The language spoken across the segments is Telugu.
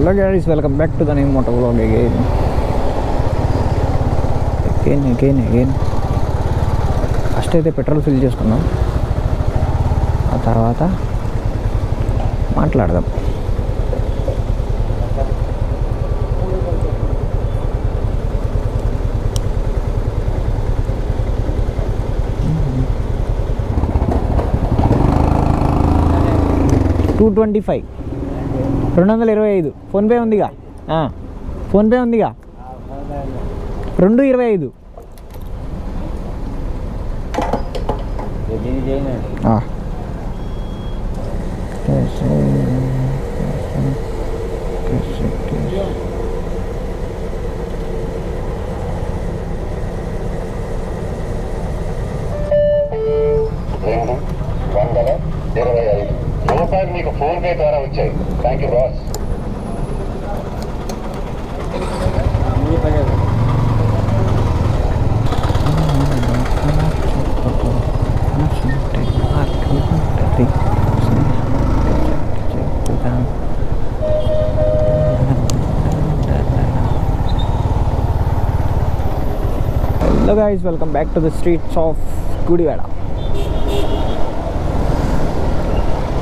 Hello guys, welcome back to the new moto vlog again. First అయితే పెట్రోల్ ఫిల్ చేసుకున్నాం, ఆ తర్వాత మాట్లాడదాం. $225 225. ఫోన్పే ఉందిగా, ఫోన్పే ఉందిగా. 225. రూపాయలు మీకు ఫోన్ పే ద్వారా వచ్చాయి. Thank you boss. Hello guys, welcome back to the streets of Gudivada.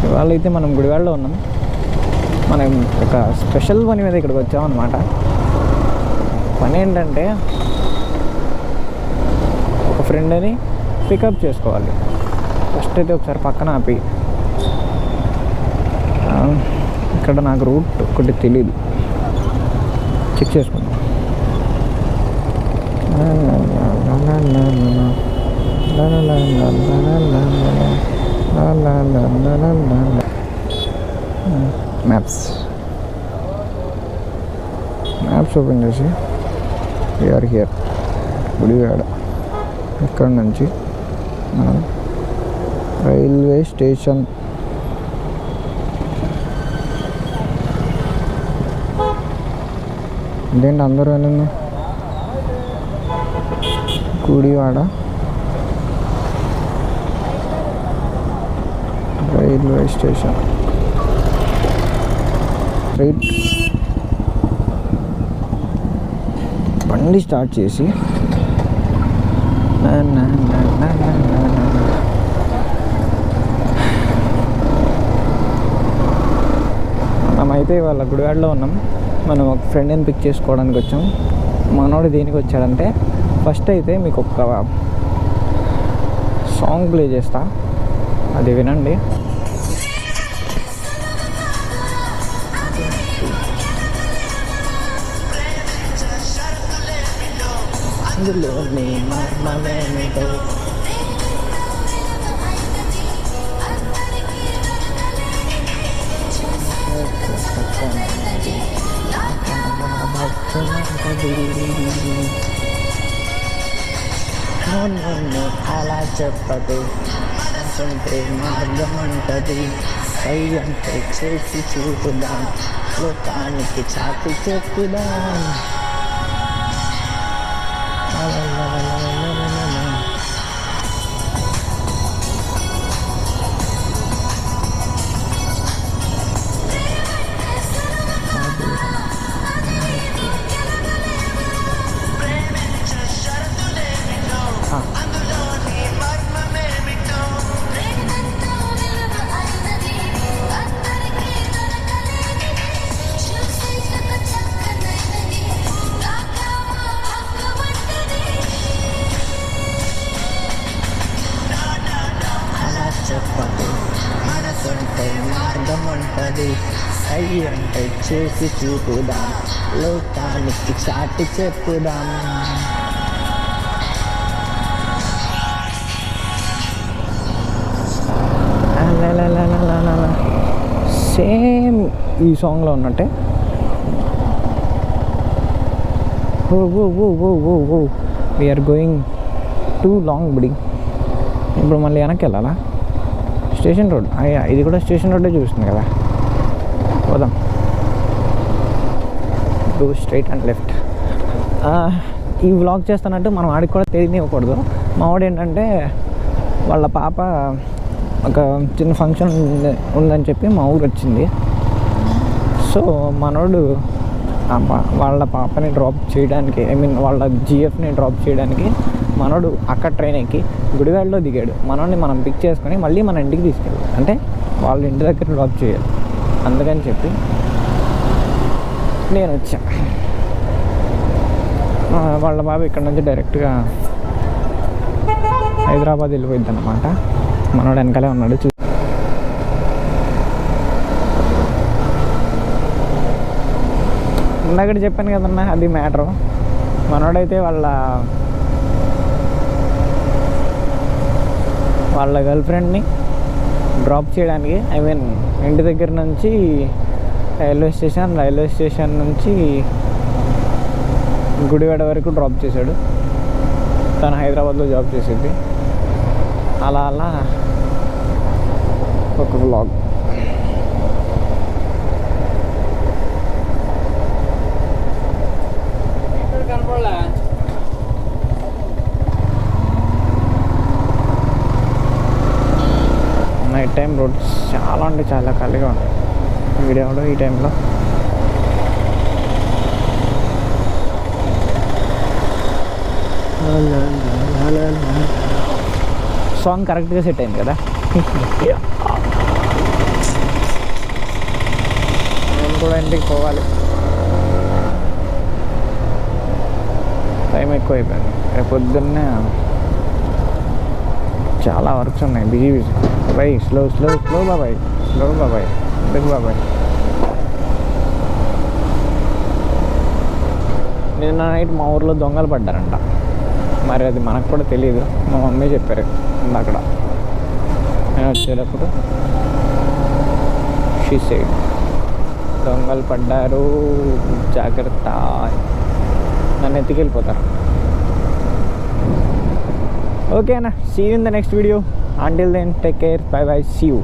ఇవాళ అయితే మనం గుడివాడలో ఉన్నాం. మనం ఒక స్పెషల్ పని మీద ఇక్కడికి వచ్చామన్నమాట. పని ఏంటంటే ఒక ఫ్రెండ్ని పికప్ చేసుకోవాలి. ఫస్ట్ అయితే ఒకసారి పక్కన ఆపి, ఇక్కడ నాకు రూట్ ఒకటి తెలీదు, చెక్ చేసుకుందాం. మ్యాప్స్ ఓపెన్ చేసి వీఆర్ హియర్ గుడివాడ. ఇక్కడ నుంచి మనం రైల్వే స్టేషన్ ఇదేంటి అందరూ వెళ్ళింది గుడివాడ రైల్వే స్టేషన్. రైట్ బండి స్టార్ట్ చేసి మనమైతే ఇవాళ గుడివాడలో ఉన్నాం. మనం ఒక ఫ్రెండ్ని పిక్ చేసుకోవడానికి వచ్చాం. మనోడు దేనికి వచ్చాడంటే, ఫస్ట్ అయితే మీకు ఒక సాంగ్ ప్లే చేస్తా, అది వినండి. అలా చెప్పదు, మార్గం అంటది, సై అంటే చేసి చూపుదాం, లోకానికి చాటి చెప్పుదాం. మార్గం అంటది, అయ్యి అంటే చేసి చూపుదాం, లోకానికి చాటి చెప్పుదాం. సేమ్ ఈ సాంగ్లో ఉన్నట్టే. వీఆర్ గోయింగ్ టూ లాంగ్ బడి. ఇప్పుడు మళ్ళీ వెనక్కి వెళ్ళాలా? స్టేషన్ రోడ్, అయ్యా ఇది కూడా స్టేషన్ రోడ్డే చూపిస్తుంది కదా. పోదాం, గో స్ట్రైట్ అండ్ లెఫ్ట్. ఈ వ్లాగ్ చేస్తానంటే మనం ఆడికి కూడా తెలియనివ్వకూడదు. మా వాడు ఏంటంటే వాళ్ళ పాప ఒక చిన్న ఫంక్షన్ ఉందని చెప్పి మా ఊరు వచ్చింది. సో సో మనోడు వాళ్ళ పాపని డ్రాప్ చేయడానికి, ఐ మీన్ వాళ్ళ జిఎఫ్ని డ్రాప్ చేయడానికి మనోడు అక్కడ ట్రైన్ ఎక్కి గుడివాడలో దిగాడు. మనోడిని మనం పిక్ చేసుకొని మళ్ళీ మన ఇంటికి తీసుకెళ్ళాలి, అంటే వాళ్ళ ఇంటి దగ్గర డ్రాప్ చేయాలి. అందుకని చెప్పి నేను వచ్చా. వాళ్ళ బాబు ఇక్కడ నుంచి డైరెక్ట్గా హైదరాబాద్ వెళ్ళిపోయింది అన్నమాట. మనోడు వెనకాలే ఉన్నాడు. ఇందాక చెప్పాను కదన్నా, అది మ్యాటరు. మనోడైతే వాళ్ళ గర్ల్ ఫ్రెండ్ని డ్రాప్ చేయడానికి, ఐ మీన్ ఇంటి దగ్గర నుంచి రైల్వే స్టేషన్ నుంచి గుడివాడ వరకు డ్రాప్ చేశాడు. తను హైదరాబాద్లో జాబ్ చేసేది. అలా ఒక వ్లాగ్. నైట్ టైం రోడ్స్ చాలా అంటే చాలా ఖాళీగా ఉంటాయి. వీడియోలో ఈ టైంలో సాంగ్ కరెక్ట్గా సెట్ అయింది కదా. నేను కూడా ఇంటికి పోవాలి, టైం ఎక్కువ అయిపోయింది. రేపు పొద్దున్నే చాలా వర్క్స్ ఉన్నాయి. Busy bye. స్లో బాబాయ్, ఎందుకు బాబాయ్. నిన్న నైట్ మా ఊర్లో దొంగలు పడ్డారంట. మరి అది మనకు కూడా తెలియదు, మా మమ్మీ చెప్పారు అక్కడ నేను వచ్చేటప్పుడు. షీ సైడ్ దొంగలు పడ్డారు, జాగ్రత్త, నన్ను ఎత్తుకెళ్ళిపోతారు. ఓకేనా, see you in the next video. Until then, take care. Bye bye. See you.